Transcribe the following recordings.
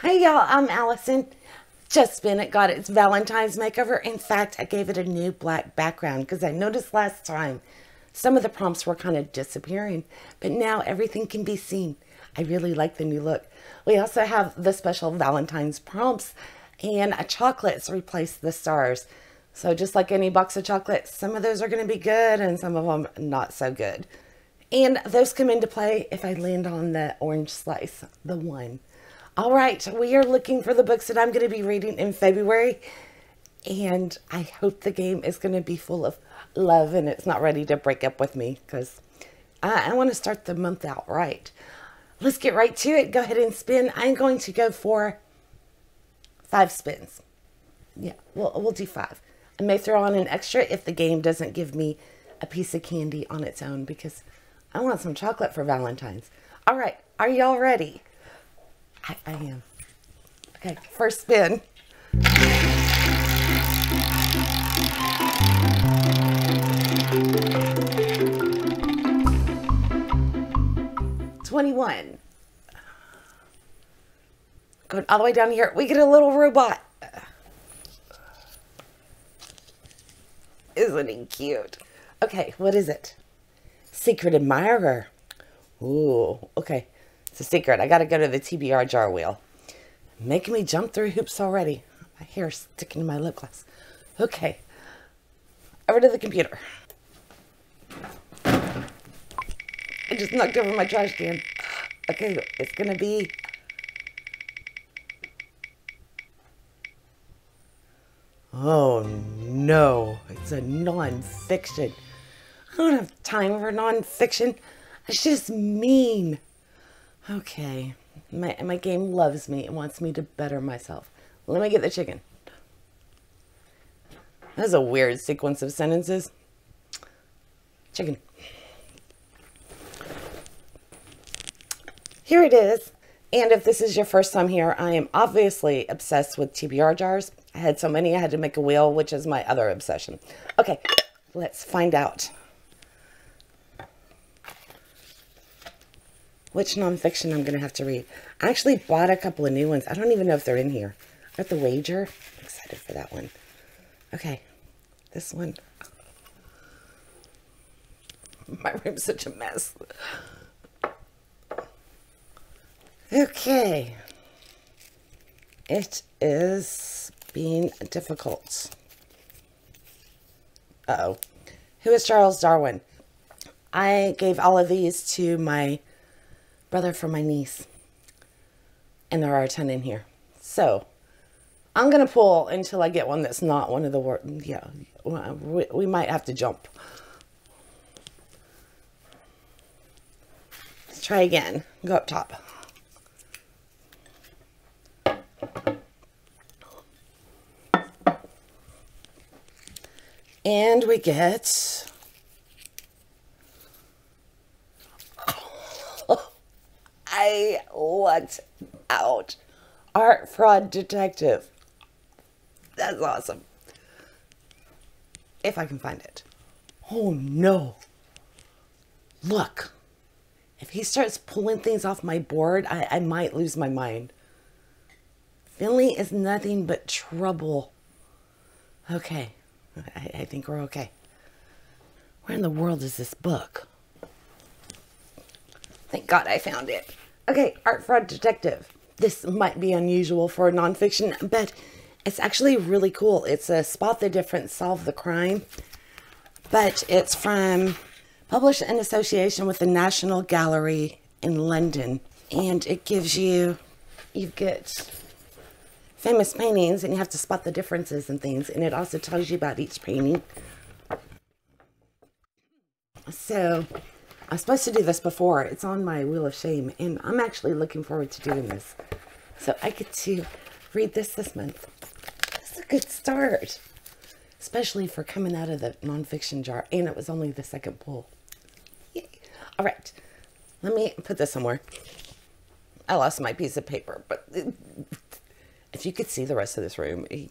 Hey y'all, I'm Allison. Just Bennett got its Valentine's makeover. In fact, I gave it a new black background because I noticed last time some of the prompts were kind of disappearing, but now everything can be seen. I really like the new look. We also have the special Valentine's prompts and chocolates replace the stars. So just like any box of chocolates, some of those are going to be good and some of them not so good. And those come into play if I land on the orange slice, the one. All right, we are looking for the books that I'm going to be reading in February. And I hope the game is going to be full of love and it's not ready to break up with me because I want to start the month out right. Let's get right to it. Go ahead and spin. I'm going to go for 5 spins. Yeah, we'll do 5. I may throw on an extra if the game doesn't give me a piece of candy on its own because I want some chocolate for Valentine's. All right, are y'all ready? I am. Okay, first spin. $21. Going all the way down here, we get a little robot. Isn't he cute? Okay, what is it? Secret admirer. Ooh, okay. It's a secret. I got to go to the TBR jar wheel. Making me jump through hoops already. My hair's sticking to my lip gloss. Okay. Over to the computer. I just knocked over my trash can. Okay, it's going to be... Oh, no. It's a non-fiction. I don't have time for non-fiction. It's just mean. Okay. My game loves me. It wants me to better myself. Let me get the chicken. That's a weird sequence of sentences. Chicken. Here it is. And if this is your first time here, I am obviously obsessed with TBR jars. I had so many I had to make a wheel, which is my other obsession. Okay, let's find out which nonfiction I'm going to have to read. I actually bought a couple of new ones. I don't even know if they're in here. I got the wager. I'm excited for that one. Okay, this one. My room's such a mess. Okay. It is being difficult. Uh-oh. Who is Charles Darwin? I gave all of these to my brother for my niece. And there are a ton in here. So, I'm going to pull until I get one that's not one of the words. Yeah, we might have to jump. Let's try again. Go up top. And we get... I lucked out. Art Fraud Detective. That's awesome. If I can find it. Oh no. Look. If he starts pulling things off my board, I might lose my mind. Finley is nothing but trouble. Okay. I think we're okay. Where in the world is this book? Thank God I found it. Okay, Art Fraud Detective. This might be unusual for nonfiction, but it's actually really cool. It's a spot the difference, solve the crime. But it's published in association with the National Gallery in London. And it gives you get famous paintings and you have to spot the differences and things. And it also tells you about each painting. So... I was supposed to do this before. It's on my Wheel of Shame, and I'm actually looking forward to doing this. So I get to read this month. It's a good start, especially for coming out of the nonfiction jar, and it was only the second pull. Yay. All right, let me put this somewhere. I lost my piece of paper, but if you could see the rest of this room, you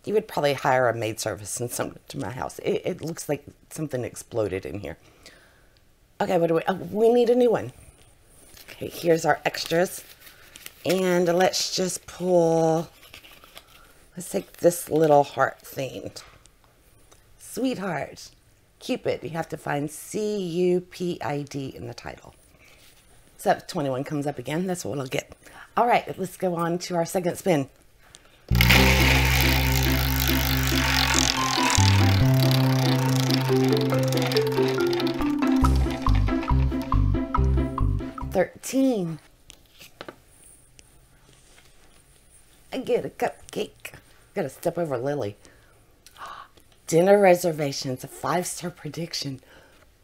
would probably hire a maid service and come to my house. It looks like something exploded in here. Okay, what do we... Oh, we need a new one. Okay, here's our extras. And let's just pull, let's take this little heart themed. Sweetheart. Cupid. You have to find C-U-P-I-D in the title. So if 21 comes up again, that's what we'll get. All right, let's go on to our second spin. 13. I get a cupcake. Gotta step over Lily. Dinner reservations, a 5-star prediction.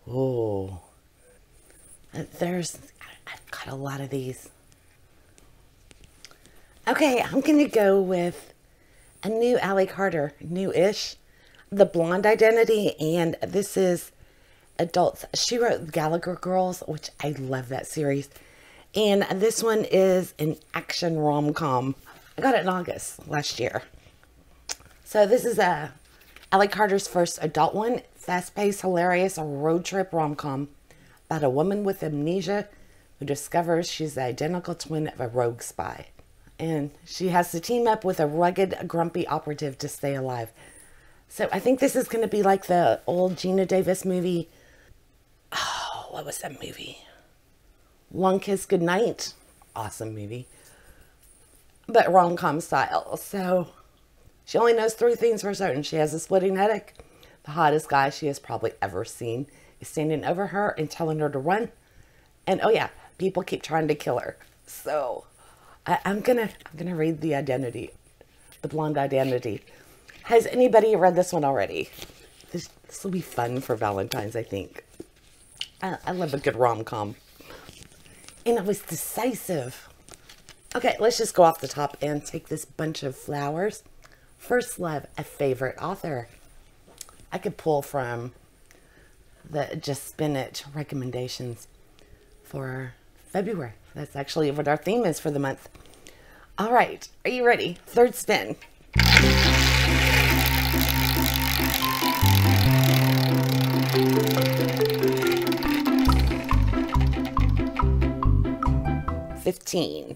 Oh, I've got a lot of these. Okay, I'm gonna go with a new Allie Carter, new-ish, The Blonde Identity, and this is adults. She wrote Gallagher Girls, which I love that series, and this one is an action rom-com. I got it in August last year. So this is Allie Carter's first adult one, fast-paced, hilarious, a road trip rom-com about a woman with amnesia who discovers she's the identical twin of a rogue spy. And she has to team up with a rugged, grumpy operative to stay alive. So I think this is going to be like the old Gina Davis movie. Oh, what was that movie? Long Kiss Goodnight. Awesome movie. But rom-com style. So she only knows 3 things for certain. She has a splitting headache. The hottest guy she has probably ever seen is standing over her and telling her to run. And oh yeah, people keep trying to kill her. So I'm gonna read The Identity, The Blonde Identity. Has anybody read this one already? This will be fun for Valentine's, I think. I love a good rom-com. And it was decisive. Okay, let's just go off the top and take this bunch of flowers. First Love, a favorite author. I could pull from the Just Spin It recommendations for February. That's actually what our theme is for the month. All right, are you ready? Third spin. $15.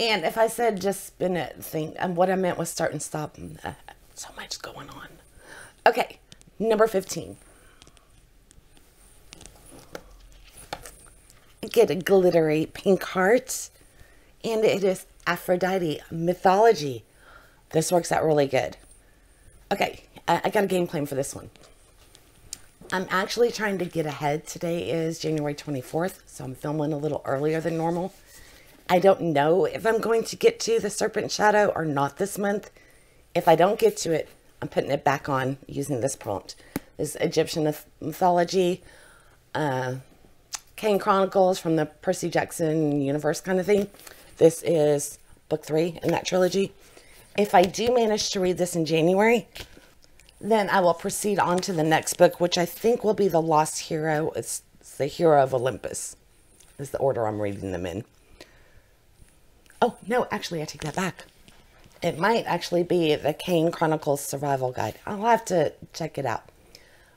And if I said just spin it thing, what I meant was start and stop. So much going on. Okay, number 15. Get a glittery pink heart. And it is Aphrodite, mythology. This works out really good. Okay, I got a game plan for this one. I'm actually trying to get ahead. Today is January 24th, so I'm filming a little earlier than normal. I don't know if I'm going to get to the Serpent Shadow or not this month. If I don't get to it, I'm putting it back on using this prompt. This is Egyptian mythology, Kane Chronicles from the Percy Jackson universe kind of thing. This is book 3 in that trilogy. If I do manage to read this in January, then I will proceed on to the next book, which I think will be The Lost Hero. It's the Hero of Olympus is the order I'm reading them in. Oh, no, actually, I take that back. It might actually be the Kane Chronicles Survival Guide. I'll have to check it out.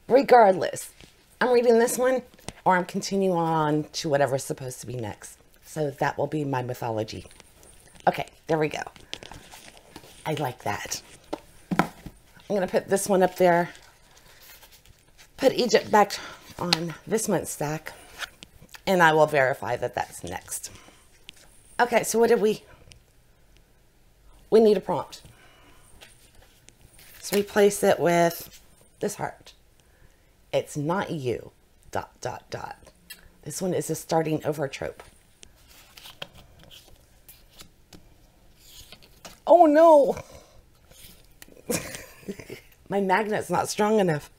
Regardless, I'm reading this one, or I'm continuing on to whatever's supposed to be next. So that will be my mythology. Okay, there we go. I like that. I'm going to put this one up there. Put Egypt back on this month's stack. And I will verify that that's next. Okay, so what did we need a prompt. So replace it with this heart. It's not you, ... This one is a starting over trope. Oh no! My magnet's not strong enough.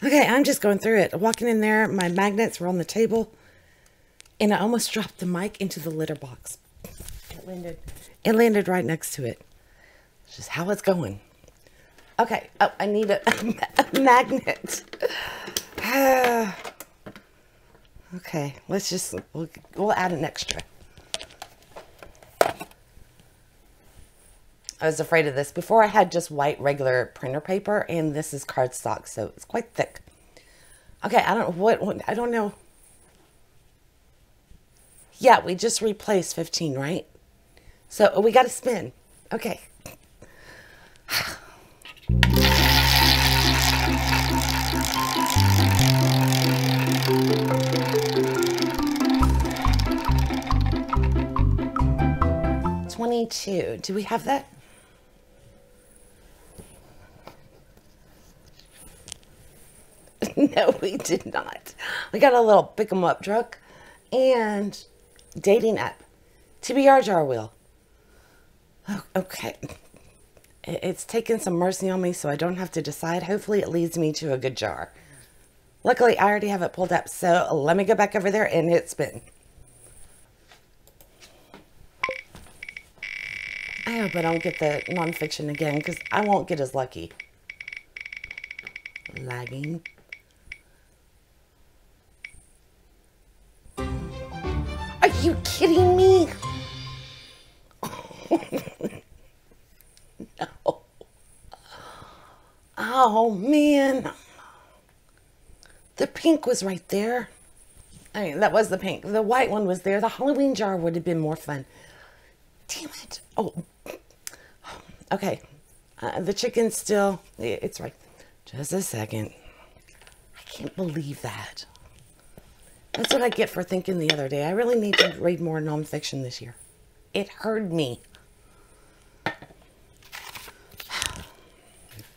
Okay, I'm just going through it. Walking in there, my magnets were on the table, and I almost dropped the mic into the litter box. It landed right next to it. It's just how it's going. Okay, oh, I need a magnet. Okay, let's just, we'll add an extra. I was afraid of this. Before I had just white regular printer paper, and this is cardstock, so it's quite thick. Okay, I don't know. Yeah, we just replaced 15, right? So we got to spin. Okay. $22. Do we have that? No, we did not. We got a little pick 'em up truck and dating app. TBR jar wheel. Oh, okay. It's taken some mercy on me so I don't have to decide. Hopefully it leads me to a good jar. Luckily, I already have it pulled up, so let me go back over there and hit spin. I hope I don't get the nonfiction again because I won't get as lucky. Lagging. Are you kidding me? No. Oh, man. The pink was right there. I mean, that was the pink. The white one was there. The Halloween jar would have been more fun. Damn it. Oh. Okay. The chicken's still... It's right. Just a second. I can't believe that. That's what I get for thinking the other day. I really need to read more nonfiction this year. It hurt me.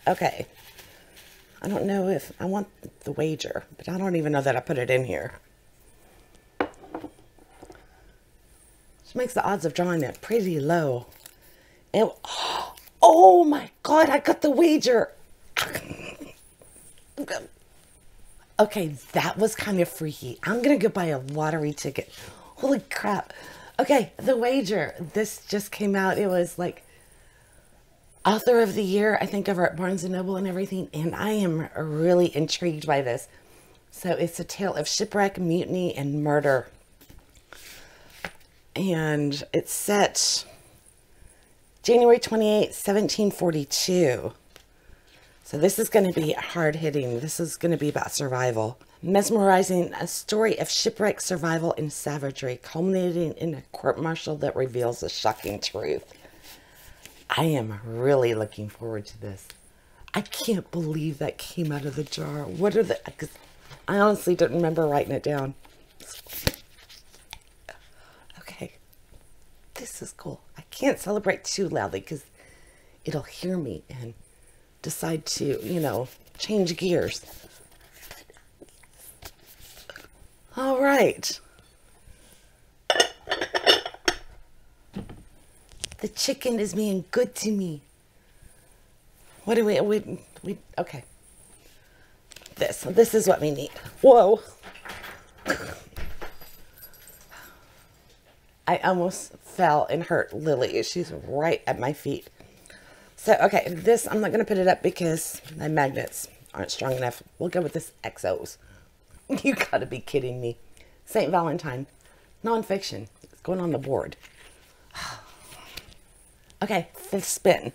Okay. I don't know if I want the wager, but I don't even know that I put it in here. Which makes the odds of drawing it pretty low. And, oh my God, I got the wager. Okay, that was kind of freaky. I'm going to go buy a lottery ticket. Holy crap. Okay, the wager. This just came out. It was like author of the year, I think, over at Barnes & Noble and everything. And I am really intrigued by this. So it's a tale of shipwreck, mutiny, and murder. And it's set January 28, 1742. So this is going to be hard hitting. This is going to be about survival. Mesmerizing, a story of shipwreck, survival, and savagery, culminating in a court-martial that reveals a shocking truth. I am really looking forward to this. I can't believe that came out of the jar. What are the... Because I honestly don't remember writing it down. Okay. This is cool. I can't celebrate too loudly because it'll hear me and decide to, you know, change gears. All right. The chicken is being good to me. What do we okay. This is what we need. Whoa. I almost fell and hurt Lily. She's right at my feet. So, okay, this, I'm not going to put it up because my magnets aren't strong enough. We'll go with this XOs. You gotta be kidding me. St. Valentine. Nonfiction. It's going on the board. Okay, fifth spin.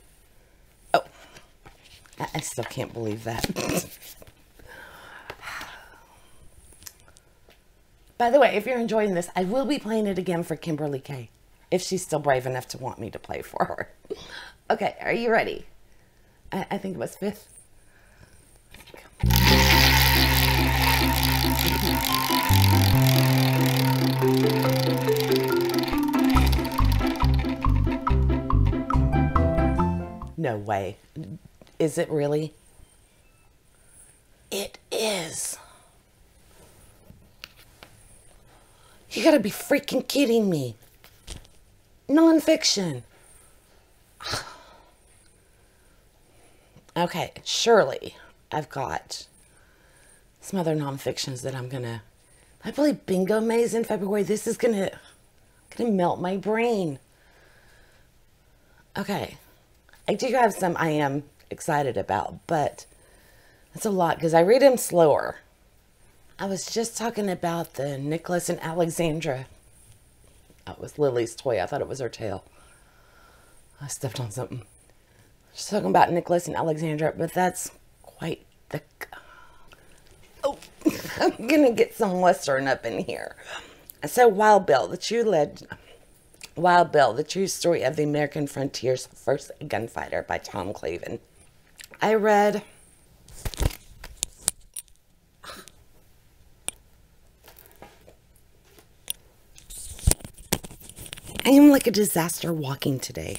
Oh, I still can't believe that. By the way, if you're enjoying this, I will be playing it again for Kimberly K. If she's still brave enough to want me to play for her. Okay, are you ready? I think it was fifth. No way. Is it really? It is. You gotta be freaking kidding me. Nonfiction. Okay, surely I've got some other nonfictions that I'm gonna... I believe Bingo Maze in February. This is gonna melt my brain. Okay, I do have some I am excited about, but that's a lot because I read them slower. I was just talking about the Nicholas and Alexandra. That was Lily's toy. I thought it was her tail. I stepped on something. Just talking about Nicholas and Alexandra, but that's quite the... Oh, I'm gonna get some Western up in here. So Wild Bill, the true story of the American frontier's first gunfighter by Tom Clavin. I read I am like a disaster walking today.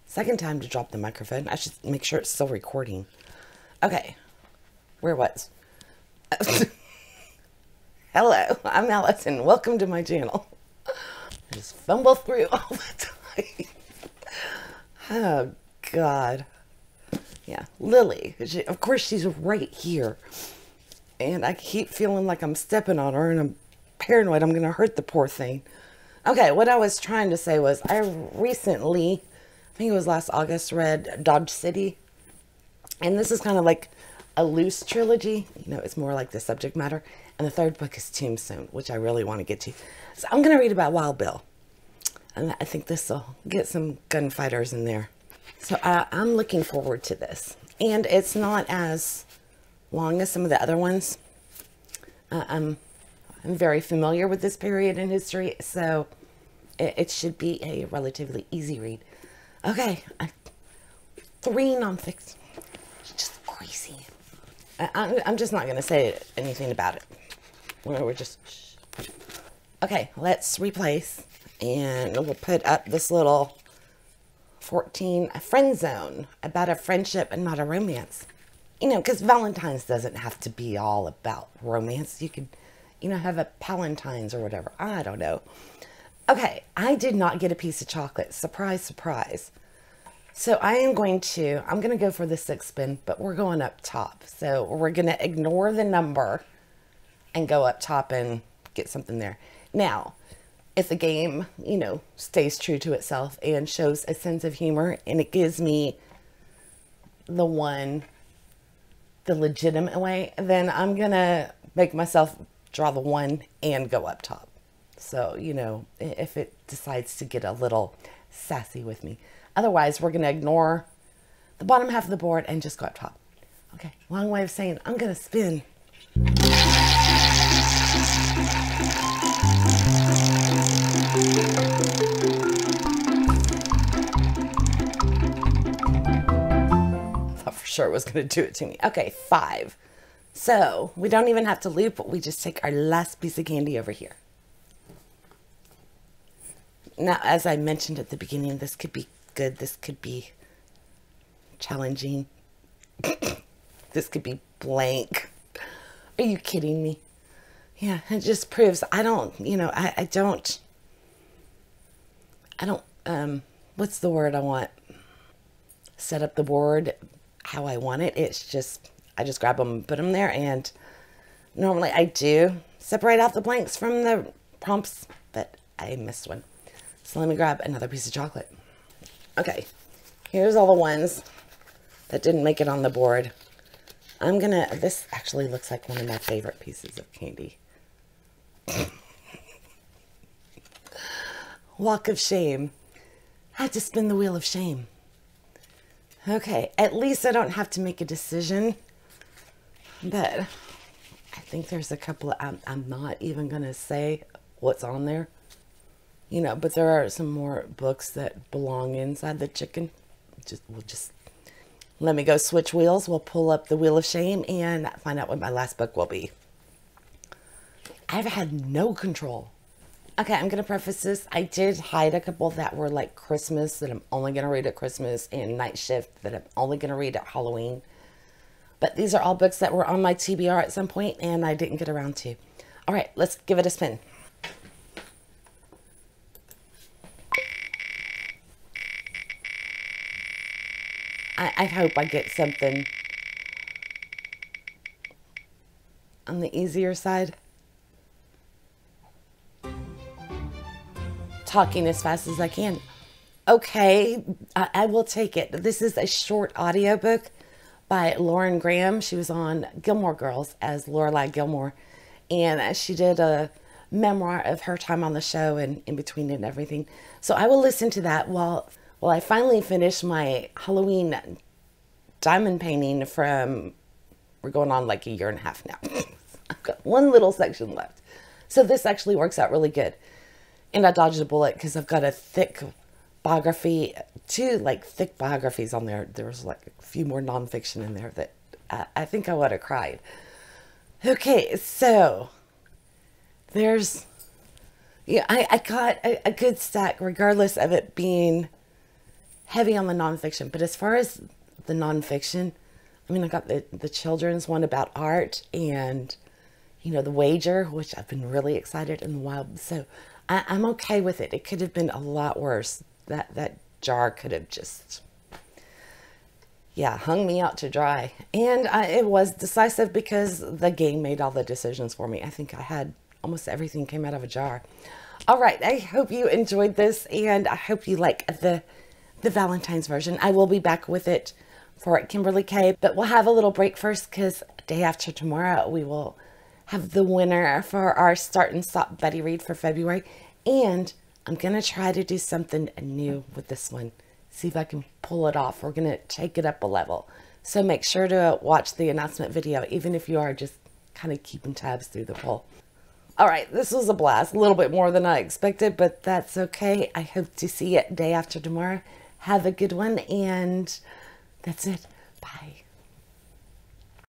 Second time to drop the microphone. I should make sure it's still recording. Okay. Where was? Hello, I'm Allison. Welcome to my channel. I just fumble through all the time. Oh, God. Yeah, Lily. Of course, she's right here. And I keep feeling like I'm stepping on her, and I'm paranoid I'm going to hurt the poor thing. Okay, what I was trying to say was I recently, I think it was last August, read Dodge City. And this is kind of like a loose trilogy. You know, it's more like the subject matter. And the third book is Tombstone, which I really want to get to. So I'm going to read about Wild Bill. And I think this will get some gunfighters in there. So I'm looking forward to this. And it's not as long as some of the other ones. I'm very familiar with this period in history, so it should be a relatively easy read. Okay, 3 nonfiction. It's just crazy. I'm just not going to say anything about it. We're just... Okay, let's replace. And we'll put up this little 14 friend zone about a friendship and not a romance. You know, because Valentine's doesn't have to be all about romance. You could, you know, have a Palentine's or whatever. I don't know. Okay, I did not get a piece of chocolate. Surprise, surprise. So I'm going to go for the 6 spin, but we're going up top. So we're going to ignore the number and go up top and get something there. Now, if the game, you know, stays true to itself and shows a sense of humor and it gives me the legitimate way, then I'm going to make myself draw the 1 and go up top. So, you know, if it decides to get a little sassy with me. Otherwise, we're going to ignore the bottom half of the board and just go up top. Okay, long way of saying I'm going to spin. Sure was going to do it to me. Okay, 5. So we don't even have to loop. We just take our last piece of candy over here. Now, as I mentioned at the beginning, this could be good. This could be challenging. This could be blank. Are you kidding me? Yeah, it just proves I don't, you know, I don't, what's the word I want? Set up the board how I want it. It's just, I just grab them and put them there. And normally I do separate out the blanks from the prompts, but I missed one. So let me grab another piece of chocolate. Okay, here's all the ones that didn't make it on the board. This actually looks like one of my favorite pieces of candy. Walk of Shame. I have to spin the wheel of shame. Okay, at least I don't have to make a decision, but I think there's a couple of, I'm not even going to say what's on there, you know, but there are some more books that belong inside the chicken. We'll just let me go switch wheels. We'll pull up the Wheel of Shame and find out what my last book will be. I've had no control. Okay, I'm going to preface this. I did hide a couple that were like Christmas that I'm only going to read at Christmas and Night Shift that I'm only going to read at Halloween. But these are all books that were on my TBR at some point and I didn't get around to. All right, let's give it a spin. I hope I get something on the easier side. Talking as fast as I can. Okay, I will take it. This is a short audiobook by Lauren Graham. She was on Gilmore Girls as Lorelai Gilmore, and she did a memoir of her time on the show and in between and everything. So I will listen to that while I finally finish my Halloween diamond painting from, we're going on like a year and a half now. I've got one little section left. So this actually works out really good. And I dodged a bullet because I've got a thick biography, 2 like thick biographies on there. There was like a few more nonfiction in there that I think I would have cried. Okay, so there's, yeah, I got a good stack regardless of it being heavy on the nonfiction. But as far as the nonfiction, I mean, I got the children's one about art and, you know, The Wager, which I've been really excited in the wild. So I'm okay with it. It could have been a lot worse. That jar could have just, yeah, hung me out to dry. And it was decisive because the game made all the decisions for me. I think I had almost everything came out of a jar. All right, I hope you enjoyed this, and I hope you like the Valentine's version. I will be back with it for Kimberly K, but we'll have a little break first because day after tomorrow we will have the winner for our Start and Stop Betty Read for February. And I'm going to try to do something new with this one. See if I can pull it off. We're going to take it up a level. So make sure to watch the announcement video, even if you are just kind of keeping tabs through the poll. All right, this was a blast. A little bit more than I expected, but that's okay. I hope to see you day after tomorrow. Have a good one, and that's it. Bye.